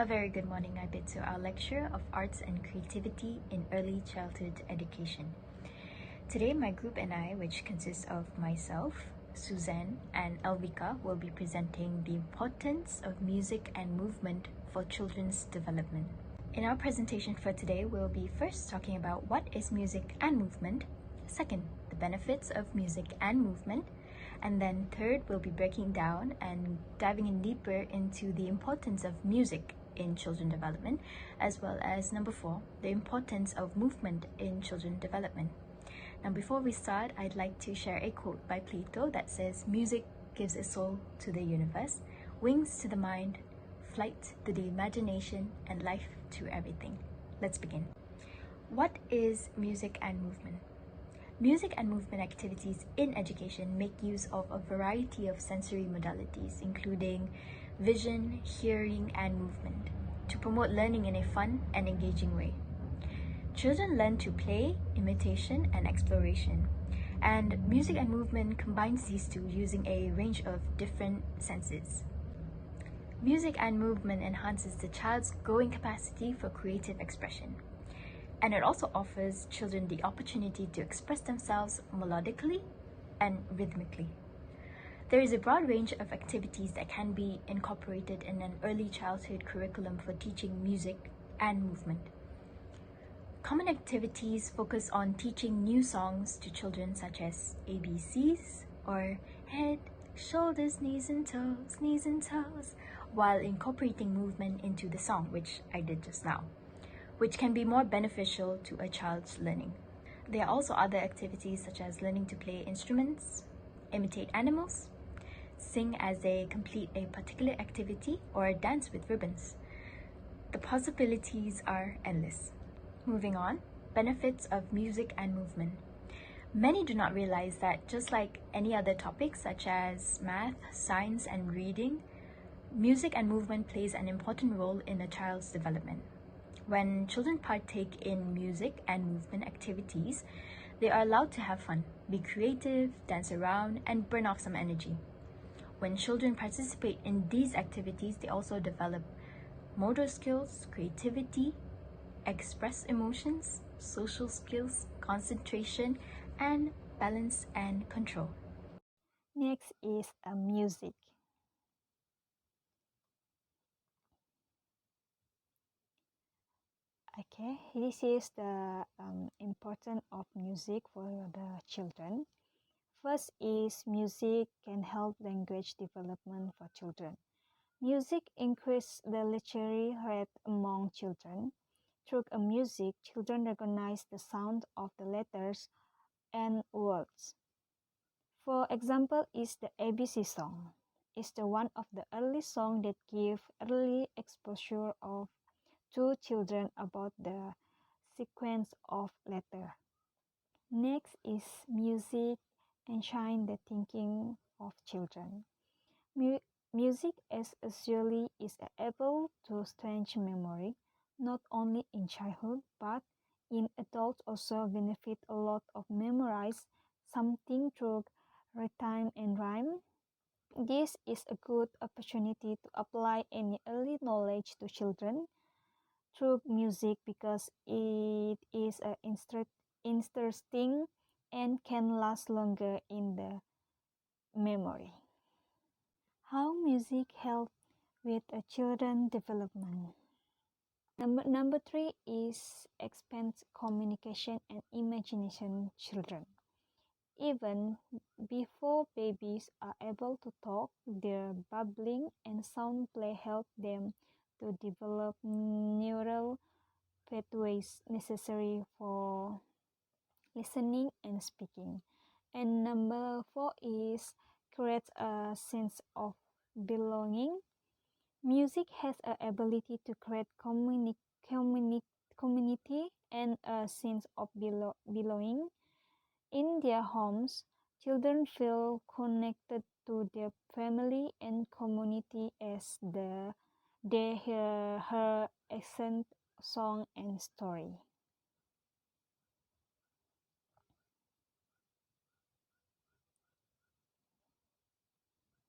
A very good morning, I bid to our lecture of Arts and Creativity in Early Childhood Education. Today, my group and I, which consists of myself, Suzanne, and Elvikah, will be presenting the importance of music and movement for children's development. In our presentation for today, we'll be first talking about what is music and movement, second, the benefits of music and movement, and then third, we'll be breaking down and diving in deeper into the importance of music in children development, as well as number 4, the importance of movement in children development. Now, before we start, I'd like to share a quote by Plato that says, "Music gives a soul to the universe, wings to the mind, flight to the imagination, and life to everything." Let's begin. What is music and movement? Music and movement activities in education make use of a variety of sensory modalities, including vision, hearing, and movement, to promote learning in a fun and engaging way. Children learn to play, imitation, and exploration, and music and movement combines these two using a range of different senses. Music and movement enhances the child's growing capacity for creative expression, and it also offers children the opportunity to express themselves melodically and rhythmically. There is a broad range of activities that can be incorporated in an early childhood curriculum for teaching music and movement. Common activities focus on teaching new songs to children, such as ABCs or head, shoulders, knees and toes, while incorporating movement into the song, which I did just now, which can be more beneficial to a child's learning. There are also other activities such as learning to play instruments, imitate animals, sing as they complete a particular activity, or dance with ribbons. The possibilities are endless. Moving on, benefits of music and movement. Many do not realize that just like any other topics such as math, science, and reading, music and movement plays an important role in a child's development. When children partake in music and movement activities, they are allowed to have fun, be creative, dance around, and burn off some energy. When children participate in these activities, they also develop motor skills, creativity, express emotions, social skills, concentration, and balance and control. Next is music. Okay, this is the importance of music for the children. First is music can help language development for children. Music increases the literary rate among children. Through music, children recognize the sound of the letters and words. For example, is the ABC song. It's the one of the early songs that give early exposure of to children about the sequence of letters. Next is music enchant the thinking of children. Music as usually is able to strengthen memory, not only in childhood but in adults also benefit a lot of memorize something through rhythm and rhyme. This is a good opportunity to apply any early knowledge to children through music because it is interesting and can last longer in the memory. How music helps with a children development. Number 3 is expands communication and imagination children. Even before babies are able to talk, their babbling and sound play help them to develop neural pathways necessary for listening and speaking. And number 4 is create a sense of belonging. Music has an ability to create community and a sense of belonging. In their homes, children feel connected to their family and community as they hear her accent, song, and story.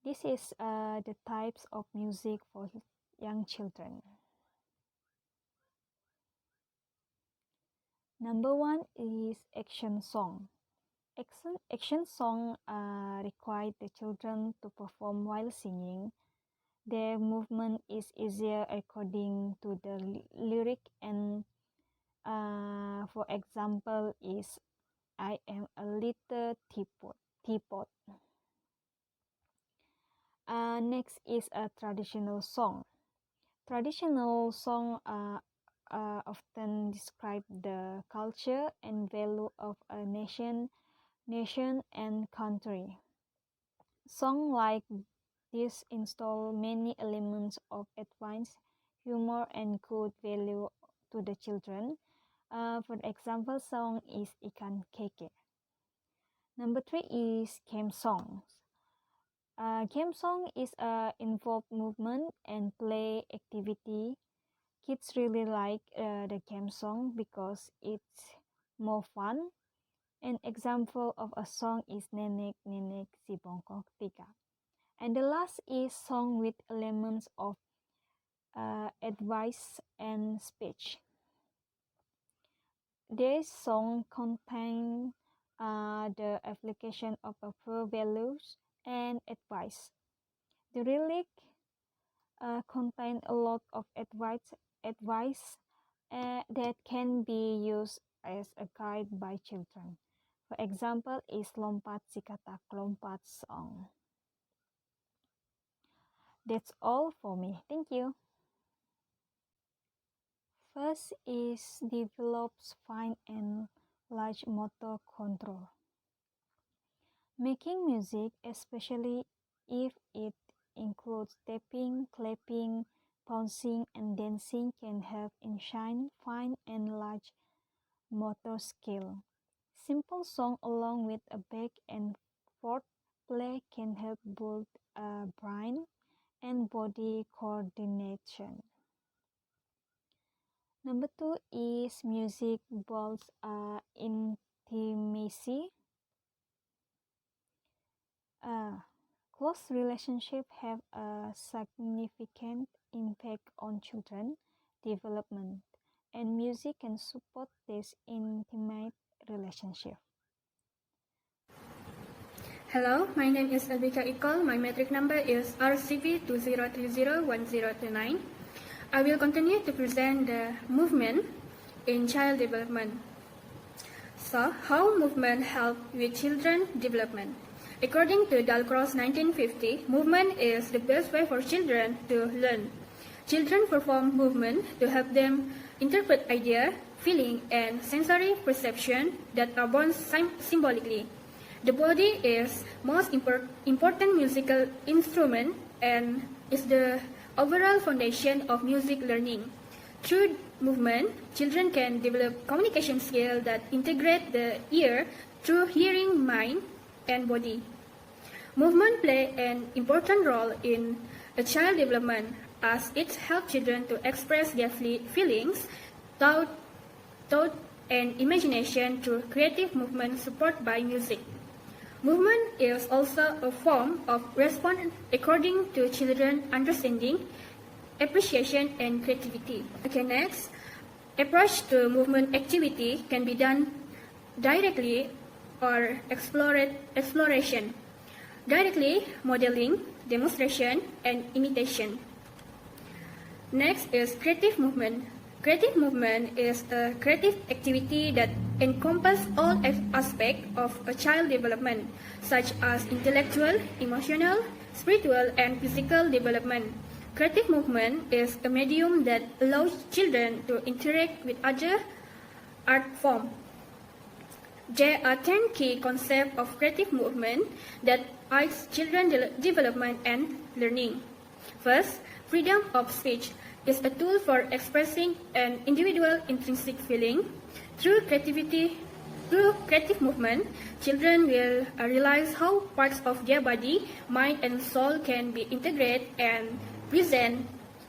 This is the types of music for young children. Number one is action song. Action song require the children to perform while singing. Their movement is easier according to the lyric and for example is I am a little teapot. Next is a traditional song. Traditional song often describe the culture and value of a nation and country. Songs like this install many elements of advanced humor and good value to the children. For example, song is Ikan Keke. Number three is game songs. Game song is a involved movement and play activity. Kids really like the game song because it's more fun. An example of a song is Nenek Nenek Si Bongkok Tiga. And the last is song with elements of advice and speech. This song contains the application of values and advice. The lyric contain a lot of advice that can be used as a guide by children. For example, is Lompat Si Katak Lompat song. That's all for me. Thank you. First is develops fine and large motor control. Making music, especially if it includes tapping, clapping, bouncing, and dancing, can help enshrine fine and large motor skill. Simple song along with a back and forth play can help build brain and body coordination. Number two is music builds intimacy. Close relationships have a significant impact on children development, and music can support this intimate relationship. Hello, my name is Elvikah Ekol. My metric number is RCV20301029. I will continue to present the movement in child development. So, how movement help with children development? According to Dalcross 1950, movement is the best way for children to learn. Children perform movement to help them interpret idea, feeling, and sensory perception that are born symbolically. The body is most important musical instrument and is the overall foundation of music learning. Through movement, children can develop communication skills that integrate the ear through hearing, mind, and body. Movement plays an important role in a child development as it helps children to express their feelings, thought, and imagination through creative movement supported by music. Movement is also a form of response according to children's understanding, appreciation, and creativity. Okay, next, approach to movement activity can be done directly or exploration. Directly, modeling, demonstration, and imitation. Next is creative movement. Creative movement is a creative activity that encompasses all aspects of a child development, such as intellectual, emotional, spiritual, and physical development. Creative movement is a medium that allows children to interact with other art forms. There are 10 key concepts of creative movement that aids children's development and learning. First, freedom of speech is a tool for expressing an individual's intrinsic feeling. Through creative movement, children will realize how parts of their body, mind, and soul can be integrated and present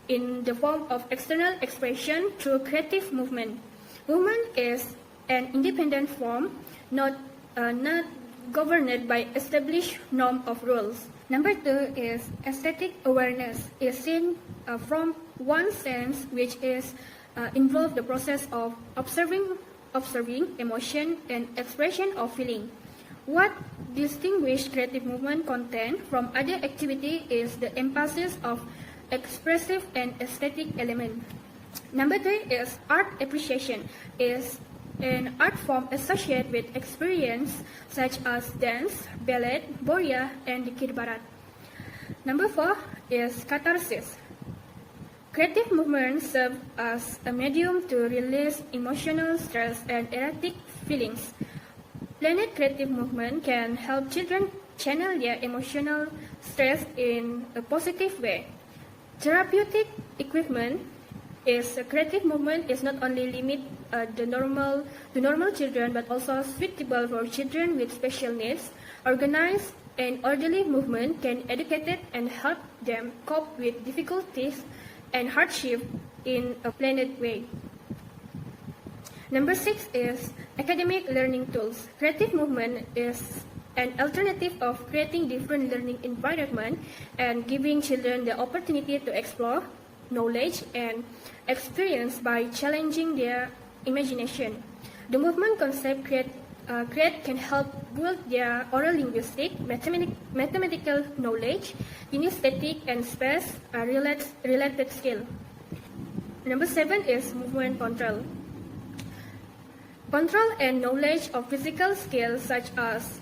in the form of external expression through creative movement. Movement is an independent form, not governed by established norm of rules. Number two is aesthetic awareness is seen from one sense which is involve the process of observing observing emotion and expression of feeling. What distinguishes creative movement content from other activity is the emphasis of expressive and aesthetic element. Number 3 is art appreciation, is an art form associated with experience such as dance, ballet, boria, and dikir barat. Number 4 is catharsis. Creative movements serve as a medium to release emotional stress and erratic feelings. Planned creative movement can help children channel their emotional stress in a positive way. Therapeutic equipment is a creative movement is not only limited to normal children but also suitable for children with special needs. Organized and orderly movement can educate and help them cope with difficulties and hardship in a planned way. Number 6 is academic learning tools. Creative movement is an alternative of creating different learning environment and giving children the opportunity to explore knowledge and experience by challenging their imagination. The movement concept create can help build their oral linguistic, mathematical knowledge, kinesthetic and space related skill. Number 7 is movement control. Control and knowledge of physical skills such as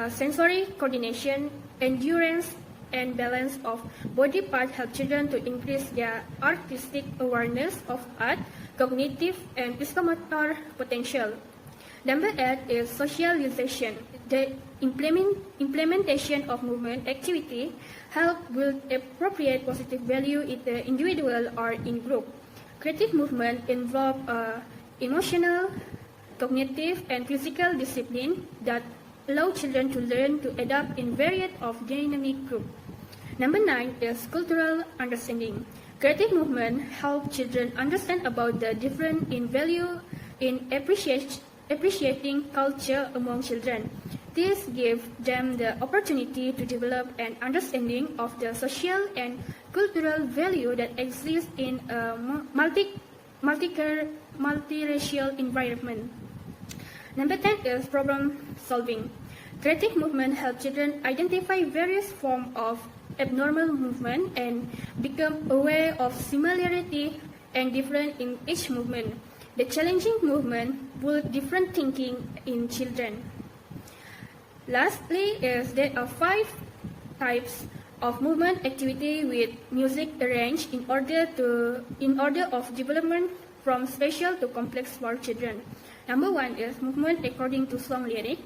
sensory coordination, endurance, and balance of body parts help children to increase their artistic awareness of art, cognitive, and psychomotor potential. Number 8 is socialization. The implementation of movement activity help build appropriate positive value in the individual or in group. Creative movement involve emotional, cognitive, and physical discipline that allow children to learn to adapt in various of dynamic group. Number 9 is cultural understanding. Creative movement help children understand about the difference in value in appreciating culture among children. This gives them the opportunity to develop an understanding of the social and cultural value that exists in a multiracial environment. Number 10 is problem solving. Creative movement helps children identify various forms of abnormal movement and become aware of similarity and difference in each movement. The challenging movement builds different thinking in children. Lastly, there are 5 types of movement activity with music arranged in order of development from special to complex for children. Number 1 is movement according to song lyric.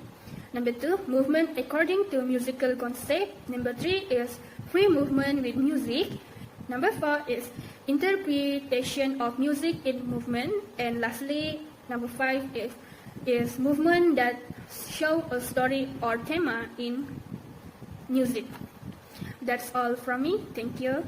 Number 2, movement according to musical concept. Number 3 is free movement with music. Number 4 is interpretation of music in movement. And lastly, number 5 is movement that show a story or theme in music. That's all from me. Thank you.